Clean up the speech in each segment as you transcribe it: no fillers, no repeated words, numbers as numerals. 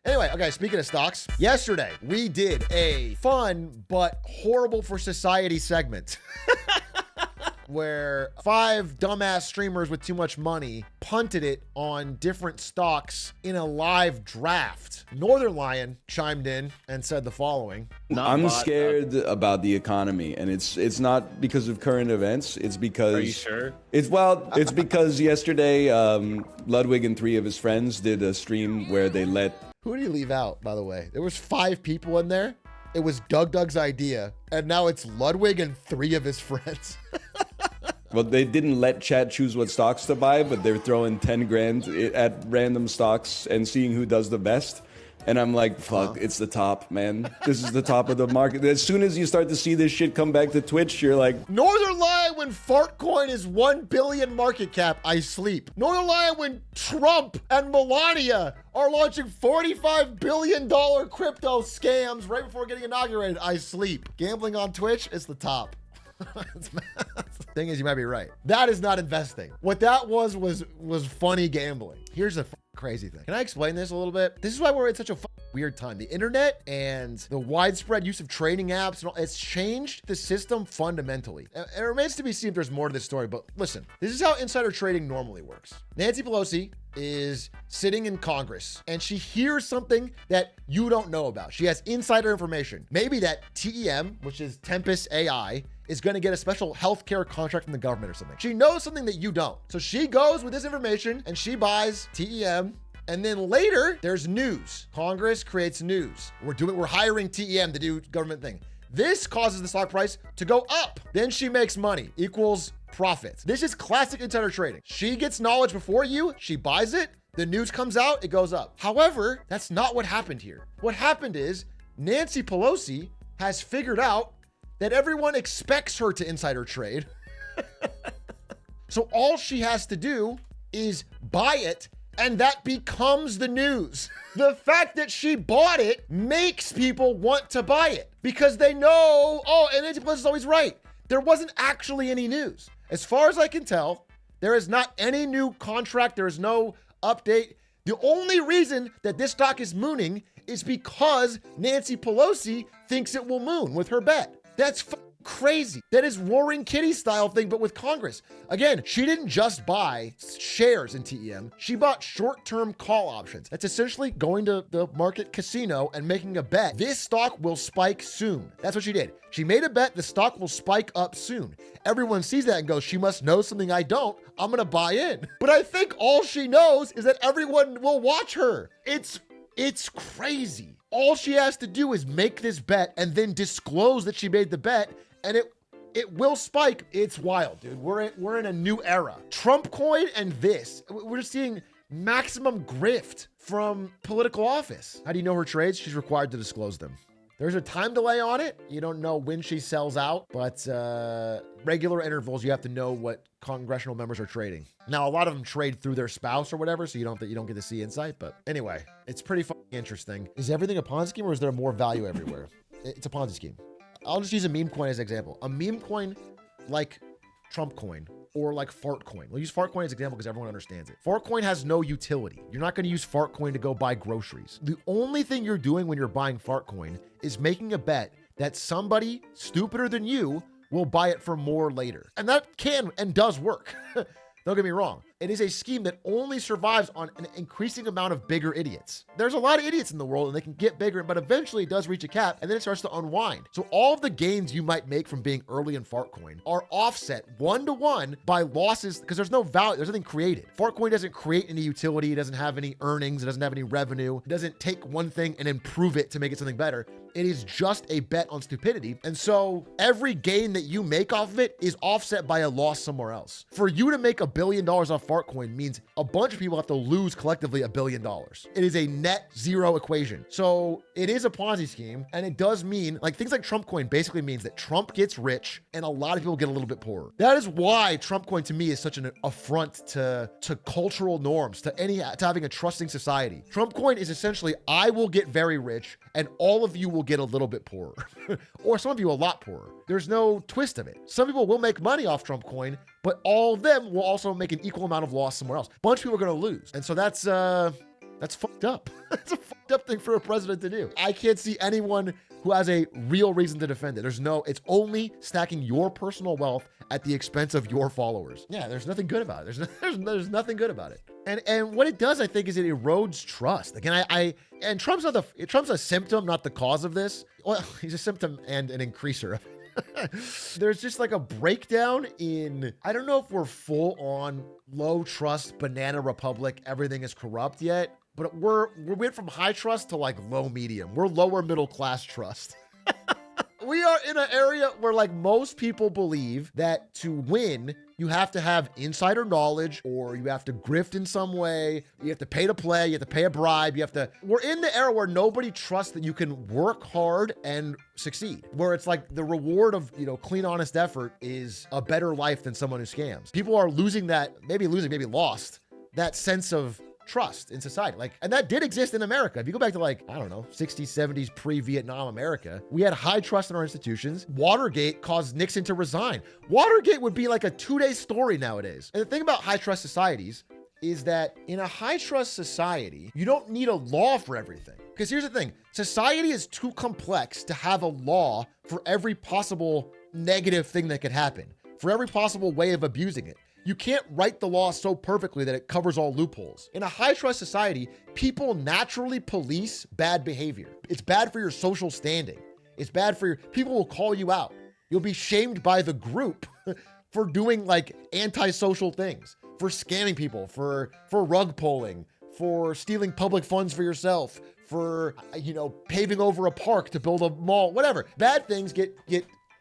Anyway, okay, speaking of stocks, yesterday we did a fun but horrible for society segment where 5 dumbass streamers with too much money punted it on different stocks in a live draft. Northern Lion chimed in and said the following. I'm scared about the economy, and it's not because of current events. It's because... Are you sure? It's because yesterday Ludwig and 3 of his friends did a stream where they let... Who did he leave out, by the way? There was 5 people in there. It was Doug's idea, and now it's Ludwig and 3 of his friends. Well, they didn't let chat choose what stocks to buy, but they're throwing 10 grand at random stocks and seeing who does the best. And I'm like, fuck, it's the top, man. This is the top of the market. As soon as you start to see this shit come back to Twitch, you're like... Northern Lion when Fartcoin is 1 billion market cap, I sleep. Northern Lion when Trump and Melania are launching $45 billion crypto scams right before getting inaugurated, I sleep. Gambling on Twitch is the top. Thing is, you might be right. That is not investing. What that was funny gambling. Here's a crazy thing. Can I explain this a little bit? This is why we're in such a weird time. The internet and the widespread use of trading apps and all, it's changed the system fundamentally. It remains to be seen if there's more to this story, but listen, this is how insider trading normally works. Nancy Pelosi is sitting in Congress and she hears something that you don't know about. She has insider information. Maybe that TEM, which is Tempest AI, is going to get a special healthcare contract from the government or something. She knows something that you don't. So she goes with this information and she buys TEM. And then later there's news. Congress creates news. We're hiring TEM to do government thing. This causes the stock price to go up. Then she makes money equals profits. This is classic insider trading. She gets knowledge before you. She buys it. The news comes out. It goes up. However, that's not what happened here. What happened is Nancy Pelosi has figured out that everyone expects her to insider trade. So all she has to do is buy it, and that becomes the news. The fact that she bought it makes people want to buy it because they know, oh, and Nancy Pelosi is always right. There wasn't actually any news. As far as I can tell, there is not any new contract. There is no update. The only reason that this stock is mooning is because Nancy Pelosi thinks it will moon with her bet. That's crazy. That is Roaring Kitty style thing, but with Congress. Again, she didn't just buy shares in TEM. She bought short-term call options. That's essentially going to the market casino and making a bet. This stock will spike soon. That's what she did. She made a bet the stock will spike up soon. Everyone sees that and goes, she must know something I don't. I'm going to buy in. But I think all she knows is that everyone will watch her. It's crazy. All she has to do is make this bet and then disclose that she made the bet, and it will spike. It's wild, dude. We're in a new era. Trumpcoin and this, we're just seeing maximum grift from political office. How do you know her trades? She's required to disclose them. There's a time delay on it. You don't know when she sells out, but regular intervals, you have to know what congressional members are trading. Now, a lot of them trade through their spouse or whatever, so you don't get to see insight. But anyway, it's pretty interesting. Is everything a Ponzi scheme or is there more value everywhere? It's a Ponzi scheme. I'll just use a meme coin as an example. A meme coin like Trumpcoin or like Fartcoin. We'll use Fartcoin as an example because everyone understands it. Fartcoin has no utility. You're not going to use Fartcoin to go buy groceries. The only thing you're doing when you're buying Fartcoin is making a bet that somebody stupider than you will buy it for more later. And that can and does work. Don't get me wrong. It is a scheme that only survives on an increasing amount of bigger idiots. There's a lot of idiots in the world and they can get bigger, but eventually it does reach a cap and then it starts to unwind. So all of the gains you might make from being early in Fartcoin are offset 1-to-1 by losses because there's no value, there's nothing created. Fartcoin doesn't create any utility, it doesn't have any earnings, it doesn't have any revenue, it doesn't take one thing and improve it to make it something better. It is just a bet on stupidity. And so every gain that you make off of it is offset by a loss somewhere else. For you to make $1 billion off Fartcoin means a bunch of people have to lose collectively $1 billion. It is a net zero equation. So it is a Ponzi scheme. And it does mean like things like Trumpcoin basically means that Trump gets rich and a lot of people get a little bit poorer. That is why Trumpcoin to me is such an affront to cultural norms, to having a trusting society. Trumpcoin is essentially, I will get very rich and all of you will get a little bit poorer or some of you a lot poorer. There's no twist of it. Some people will make money off Trumpcoin, but all of them will also make an equal amount of loss somewhere else. A bunch of people are going to lose. And so that's That's fucked up. That's a fucked up thing for a president to do. I can't see anyone who has a real reason to defend it. It's only stacking your personal wealth at the expense of your followers. Yeah, there's nothing good about it. There's nothing good about it. And what it does, I think, is it erodes trust. Again, and Trump's a symptom, not the cause of this. Well, he's a symptom and an increaser. There's just like a breakdown in, I don't know if we're full on low trust, banana republic, everything is corrupt yet, but we went from high trust to like low medium. We're lower middle class trust. We are in an area where like most people believe that to win, you have to have insider knowledge or you have to grift in some way. You have to pay to play. You have to pay a bribe. We're in the era where nobody trusts that you can work hard and succeed, where it's like the reward of, clean, honest effort is a better life than someone who scams. People are losing that, maybe lost that sense of trust in society. And that did exist in America. If you go back to 60s, 70s, pre-Vietnam America, we had high trust in our institutions. Watergate caused Nixon to resign. Watergate would be like a 2-day story nowadays. And the thing about high trust societies is that in a high trust society, you don't need a law for everything. Because here's the thing, society is too complex to have a law for every possible negative thing that could happen, for every possible way of abusing it. You can't write the law so perfectly that it covers all loopholes. In a high trust society, people naturally police bad behavior. It's bad for your social standing. It's bad for people will call you out. You'll be shamed by the group for doing antisocial things, for scamming people, for rug pulling, for stealing public funds for yourself, for, paving over a park to build a mall, whatever. Bad things get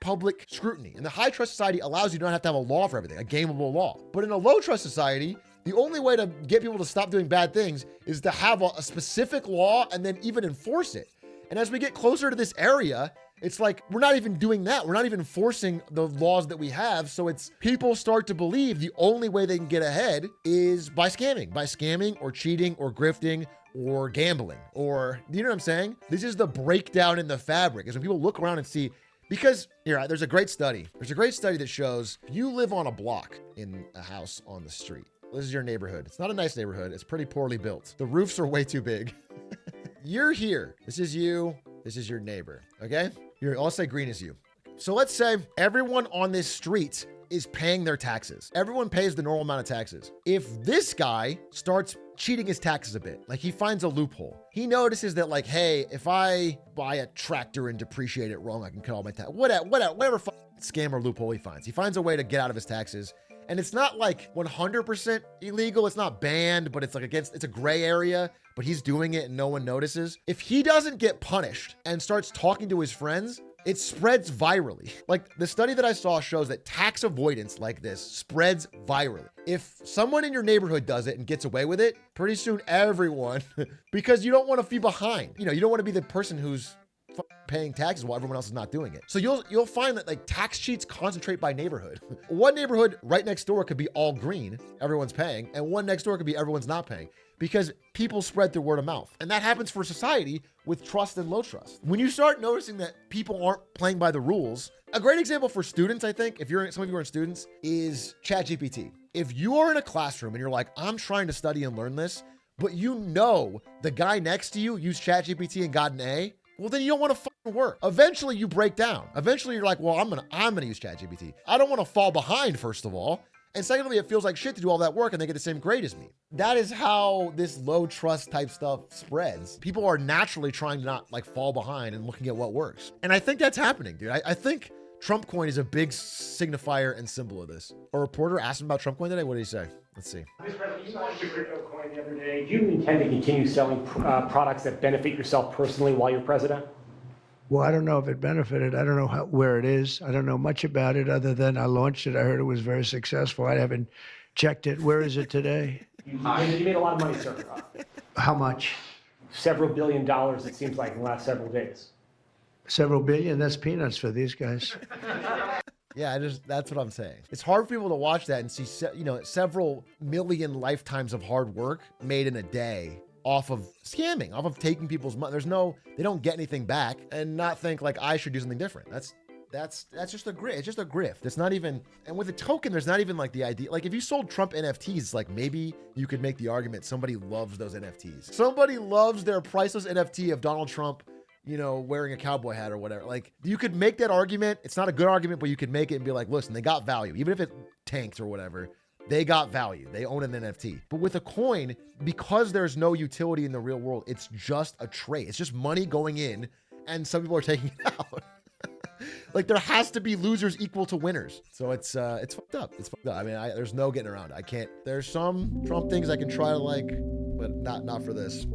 public scrutiny. And the high trust society allows you to not have to have a law for everything, a gameable law. But in a low trust society, the only way to get people to stop doing bad things is to have a specific law and then even enforce it. And as we get closer to this area, it's like, we're not even doing that. We're not even enforcing the laws that we have. So it's people start to believe the only way they can get ahead is by scamming or cheating or grifting or gambling, or, you know what I'm saying? This is the breakdown in the fabric, is when people look around and see. Because there's a great study. There's a great study that shows you live on a block in a house on the street. This is your neighborhood. It's not a nice neighborhood. It's pretty poorly built. The roofs are way too big. You're here. This is you. This is your neighbor. Okay? I'll say green is you. So let's say everyone on this street is paying their taxes. Everyone pays the normal amount of taxes. If this guy starts cheating his taxes a bit, he finds a loophole. He notices that hey, if I buy a tractor and depreciate it wrong, I can cut all my tax. Whatever scam or loophole he finds. He finds a way to get out of his taxes. And it's not 100% illegal. It's not banned, but it's it's a gray area, but he's doing it and no one notices. If he doesn't get punished and starts talking to his friends, it spreads virally. The study that I saw shows that tax avoidance like this spreads virally. If someone in your neighborhood does it and gets away with it, pretty soon everyone, because you don't want to be behind. You don't want to be the person who's paying taxes while everyone else is not doing it. So you'll find that tax cheats concentrate by neighborhood. One neighborhood right next door could be all green, everyone's paying, and one next door could be everyone's not paying, because people spread through word of mouth. And that happens for society with trust and low trust. When you start noticing that people aren't playing by the rules, a great example for students, I think, some of you are students, is ChatGPT. If you are in a classroom and you're like, I'm trying to study and learn this, but the guy next to you used ChatGPT and got an A, well, then you don't want to fucking work. Eventually you break down. Eventually you're like, well, I'm gonna use ChatGPT. I don't want to fall behind, first of all. And secondly, it feels like shit to do all that work and they get the same grade as me. That is how this low trust type stuff spreads. People are naturally trying to not fall behind and looking at what works. And I think that's happening, dude. I think Trumpcoin is a big signifier and symbol of this. A reporter asked him about Trumpcoin today. What did he say? Let's see. Mr. President, you launched your crypto coin the other day. Do you intend to continue selling products that benefit yourself personally while you're president? Well, I don't know if it benefited. I don't know where it is. I don't know much about it other than I launched it. I heard it was very successful. I haven't checked it. Where is it today? You made a lot of money, sir. How much? Several $1 billion, it seems like, in the last several days. Several billion? That's peanuts for these guys. Yeah, that's what I'm saying. It's hard for people to watch that and see, several million lifetimes of hard work made in a day off of scamming, off of taking people's money. They don't get anything back, and not think I should do something different. That's just a grift. It's just a grift. It's not even, and with a token, there's not even like the idea. Like if you sold Trump NFTs, like maybe you could make the argument somebody loves those NFTs. Somebody loves their priceless NFT of Donald Trump, you know, wearing a cowboy hat or whatever. Like you could make that argument. It's not a good argument, but you could make it and be like, listen, they got value. Even if it tanks or whatever, they got value. They own an NFT. But with a coin, because there's no utility in the real world, it's just a trade. It's just money going in and some people are taking it out. Like there has to be losers equal to winners. So it's fucked up. It's fucked up. I mean, there's no getting around it. I can't. There's some Trump things I can try to like, but not for this.